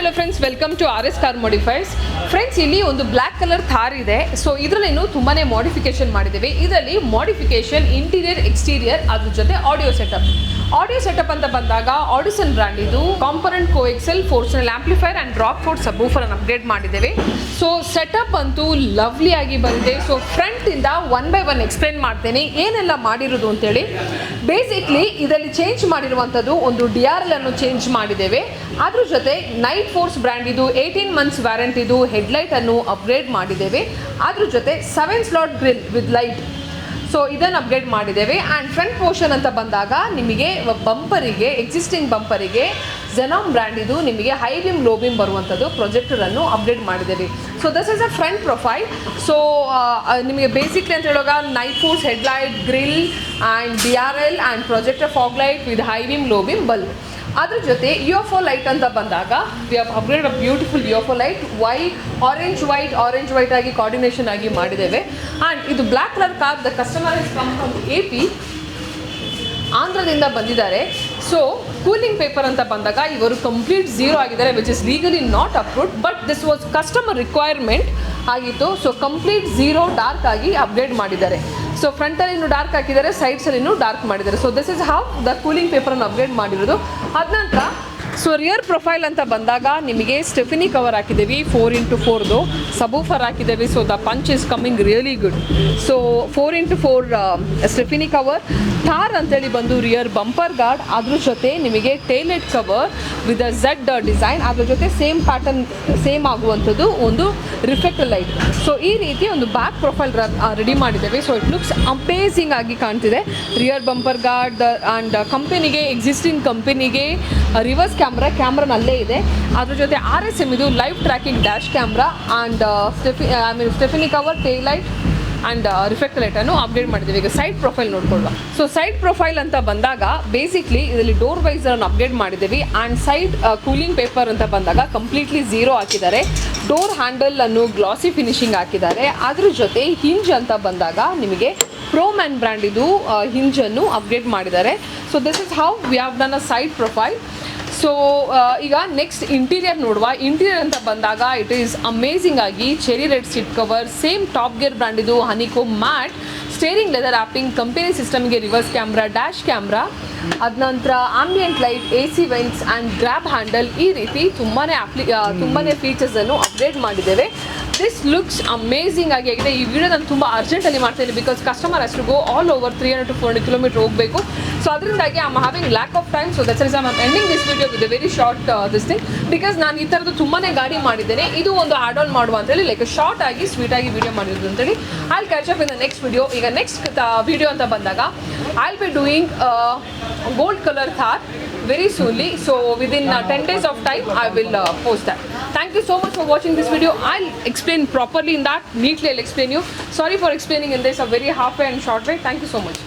hello friends, welcome to RS Car Modifiers. Friends, ಇಲ್ಲಿ ಒಂದು black colour Thar ಇದೆ. So ಇದರಲ್ಲಿ ತುಂಬಾನೇ ಮಾಡಿಫಿಕೇಶನ್ ಮಾಡಿದ್ದೇವೆ. ಇದರಲ್ಲಿ ಮಾಡಿಫಿಕೇಶನ್ ಇಂಟೀರಿಯರ್ ಎಕ್ಸ್ಟೀರಿಯರ್ ಅದ್ರ ಜೊತೆ ಆಡಿಯೋ ಸೆಟಪ್ ಅಂತ ಬಂದಾಗ ಆಡಿಸನ್ ಬ್ರ್ಯಾಂಡ್ ಇದು component coaxial 4 channel amplifier and Rockford subwoofer ಅನ್ನು ಅಪ್ಗ್ರೇಡ್ ಮಾಡಿದ್ದೇವೆ. ಸೊ ಸೆಟಪ್ ಅಂತೂ ಲವ್ಲಿ ಆಗಿ ಬಂದಿದೆ. ಸೊ ಫ್ರಂಟ್ ಇಂದ ಒನ್ ಬೈ ಒನ್ ಎಕ್ಸ್ಪ್ಲೇನ್ ಮಾಡ್ತೇನೆ ಏನೆಲ್ಲ ಮಾಡಿರೋದು ಅಂತೇಳಿ. ಬೇಸಿಕ್ಲಿ ಇದರಲ್ಲಿ ಚೇಂಜ್ ಮಾಡಿರುವಂಥದ್ದು ಒಂದು DRL ಅನ್ನು ಚೇಂಜ್ ಮಾಡಿದ್ದೇವೆ. ಅದ್ರ ಜೊತೆ ನೈಟ್ ಫೋರ್ಸ್ ಬ್ರ್ಯಾಂಡ್ ಇದು 18 months ವ್ಯಾರಂಟಿ ಇದು ಹೆಡ್ಲೈಟ್ ಅನ್ನು ಅಪ್ಗ್ರೇಡ್ ಮಾಡಿದ್ದೇವೆ. ಅದ್ರ ಜೊತೆ 7 slot grill with light, so ಇದನ್ನು ಅಪ್ಗ್ರೇಡ್ ಮಾಡಿದ್ದೇವೆ. ಆ್ಯಂಡ್ ಫ್ರಂಟ್ ಪೋರ್ಷನ್ ಅಂತ ಬಂದಾಗ ನಿಮಗೆ ಬಂಪರಿಗೆ ಎಕ್ಸಿಸ್ಟಿಂಗ್ ಬಂಪರಿಗೆ ಜೆನಾಮ್ ಬ್ರ್ಯಾಂಡ್ ಇದು ನಿಮಗೆ ಹೈ ಬಿಮ್ ಲೋ ಬಿಮ್ ಬರುವಂಥದ್ದು ಪ್ರೊಜೆಕ್ಟರನ್ನು ಅಪ್ಗ್ರೇಡ್ ಮಾಡಿದ್ದೇವೆ. So this is a front profile. So ನಿಮಗೆ ಬೇಸಿಕ್ಲಿ ಅಂತ ಹೇಳುವಾಗ night force headlight grill and DRL and projector fog light with high beam low beam bulb. ಅದ್ರ ಜೊತೆ UFO ಲೈಟ್ ಅಂತ ಬಂದಾಗ we have upgrade a beautiful UFO light orange white ಆಗಿ combination ಆಗಿ ಮಾಡಿದ್ದೇವೆ. ಆ್ಯಂಡ್ ಇದು black colour car. The customer is come from AP, ಆಂಧ್ರದಿಂದ ಬಂದಿದ್ದಾರೆ. ಸೊ ಕೂಲಿಂಗ್ ಪೇಪರ್ ಅಂತ ಬಂದಾಗ ಇವರು ಕಂಪ್ಲೀಟ್ 0 ಆಗಿದ್ದಾರೆ, which is legally not approved, but this was customer requirement ಆಗಿತ್ತು. ಸೊ ಕಂಪ್ಲೀಟ್ 0 ಡಾರ್ಕ್ ಆಗಿ ಅಪ್ಗ್ರೇಡ್ ಮಾಡಿದ್ದಾರೆ. ಸೊ ಫ್ರಂಟಲ್ಲಿ ಡಾರ್ಕ್ ಹಾಕಿದ್ದಾರೆ, ಸೈಡ್ಸಲ್ಲಿ ಡಾರ್ಕ್ ಮಾಡಿದ್ದಾರೆ. So this is how the cooling ಪೇಪರನ್ನು ಅಪ್ಗ್ರೇಡ್ ಮಾಡಿರೋದು. ಅದ ನಂತರ ಸೊ ರಿಯರ್ ಪ್ರೊಫೈಲ್ ಅಂತ ಬಂದಾಗ ನಿಮಗೆ ಸ್ಟೆಫಿನಿ ಕವರ್ ಹಾಕಿದ್ದೀವಿ, 4x4 ಸಬೂಫರ್ ಹಾಕಿದ್ದೀವಿ. So the punch is coming really good. So 4x4 stepney cover. Thar ಅಂತೇಳಿ ಬಂದು ರಿಯರ್ ಬಂಪರ್ ಗಾರ್ಡ್, ಅದ್ರ ಜೊತೆ ನಿಮಗೆ tailgate cover with a Z design, ಅದ್ರ ಜೊತೆ ಸೇಮ್ ಪ್ಯಾಟರ್ನ್ ಸೇಮ್ ಆಗುವಂಥದ್ದು ಒಂದು ರಿಫ್ಲೆಕ್ಟರ್ ಲೈಟ್. ಸೊ ಈ ರೀತಿ ಒಂದು ಬ್ಯಾಕ್ ಪ್ರೊಫೈಲ್ ರೆಡಿ ಮಾಡಿದ್ದೇವೆ. ಸೊ ಇಟ್ ಲುಕ್ಸ್ ಅಮೇಝಿಂಗ್ ಆಗಿ ಕಾಣ್ತಿದೆ. ರಿಯರ್ ಬಂಪರ್ ಗಾರ್ಡ್ ಆ್ಯಂಡ್ ಕಂಪನಿಗೆ ಎಕ್ಸಿಸ್ಟಿಂಗ್ ಕಂಪನಿಗೆ ರಿವರ್ಸ್ ಕ್ಯಾಮ್ರಾನಲ್ಲೇ ಇದೆ. ಅದ್ರ ಜೊತೆ RSM ಇದು live tracking dash camera and stepney cover tail light and reflector ಲೈಟನ್ನು ಅಪ್ಡೇಟ್ ಮಾಡಿದ್ದೀವಿ. ಈಗ ಸೈಡ್ ಪ್ರೊಫೈಲ್ ನೋಡ್ಕೊಳ್ಳುವ. ಸೊ ಸೈಡ್ ಪ್ರೊಫೈಲ್ ಅಂತ ಬಂದಾಗ ಬೇಸಿಕ್ಲಿ ಇದರಲ್ಲಿ ಡೋರ್ ವೈಸರನ್ನು ಅಪ್ಡೇಟ್ ಮಾಡಿದ್ದೀವಿ. ಆ್ಯಂಡ್ ಸೈಡ್ ಕೂಲಿಂಗ್ ಪೇಪರ್ ಅಂತ ಬಂದಾಗ ಕಂಪ್ಲೀಟ್ಲಿ 0 ಹಾಕಿದ್ದಾರೆ. ಡೋರ್ ಹ್ಯಾಂಡಲನ್ನು ಗ್ಲಾಸಿ ಫಿನಿಶಿಂಗ್ ಹಾಕಿದ್ದಾರೆ. ಅದ್ರ ಜೊತೆ ಹಿಂಜ್ ಅಂತ ಬಂದಾಗ ನಿಮಗೆ ಪ್ರೋಮ್ಯಾನ್ ಬ್ರ್ಯಾಂಡ್ ಇದು ಹಿಂಜನ್ನು ಅಪ್ಡೇಟ್ ಮಾಡಿದ್ದಾರೆ. So this is how we have done a side profile. So ಈಗ ನೆಕ್ಸ್ಟ್ ಇಂಟೀರಿಯರ್ ನೋಡುವ. ಇಂಟೀರಿಯರ್ ಅಂತ ಬಂದಾಗ ಇಟ್ ಈಸ್ ಅಮೇಝಿಂಗ್ ಆಗಿ cherry red seat cover, same Top Gear brand ಇದು honeycomb mat, steering leather wrapping, company ಸಿಸ್ಟಮ್ಗೆ reverse camera, dash camera, ಅದ ನಂತರ ambient light, AC vents and grab handle, ಈ ರೀತಿ ತುಂಬಾ ಫೀಚರ್ಸನ್ನು ಅಪ್ಡೇಟ್ ಮಾಡಿದ್ದೇವೆ. ದಿಸ್ ಲುಕ್ಸ್ ಅಮೇಝಿಂಗ್ ಆಗಿ ಆಗಿದೆ. ಈ ವಿಡಿಯೋ ನಾನು ತುಂಬ ಅರ್ಜೆಂಟಲ್ಲಿ ಮಾಡ್ತಾಯಿದ್ದೀನಿ ಬಿಕಾಸ್ ಕಸ್ಟಮರ್ ಅಷ್ಟು go all over 300 to 400 kilometers ಹೋಗಬೇಕು. ಸೊ ಅದರಿಂದಾಗಿ I am having lack of time. So that's reason I am ending this video with very short this thing, because ನಾನು ಈ ಥರದ್ದು ತುಂಬಾ ಗಾಡಿ ಮಾಡಿದ್ದೇನೆ. ಇದು ಒಂದು ಆ್ಯಡ್ ಆನ್ ಮಾಡುವ ಅಂತೇಳಿ ಲೈಕ್ ಶಾರ್ಟ್ ಆಗಿ ಸ್ವೀಟ್ ಆಗಿ ವಿಡಿಯೋ ಮಾಡಿರೋದು ಅಂತೇಳಿ. I will catch up in the next video. ಈಗ ನೆಕ್ಸ್ಟ್ ವಿಡಿಯೋ ಅಂತ ಬಂದಾಗ I will be doing gold color Thar very soonly. So within 10 days of time I will post that. Thank you so much for watching this video. I'll explain properly in that, neatly I'll explain you. Sorry for explaining in this a very halfway and short way. Thank you so much.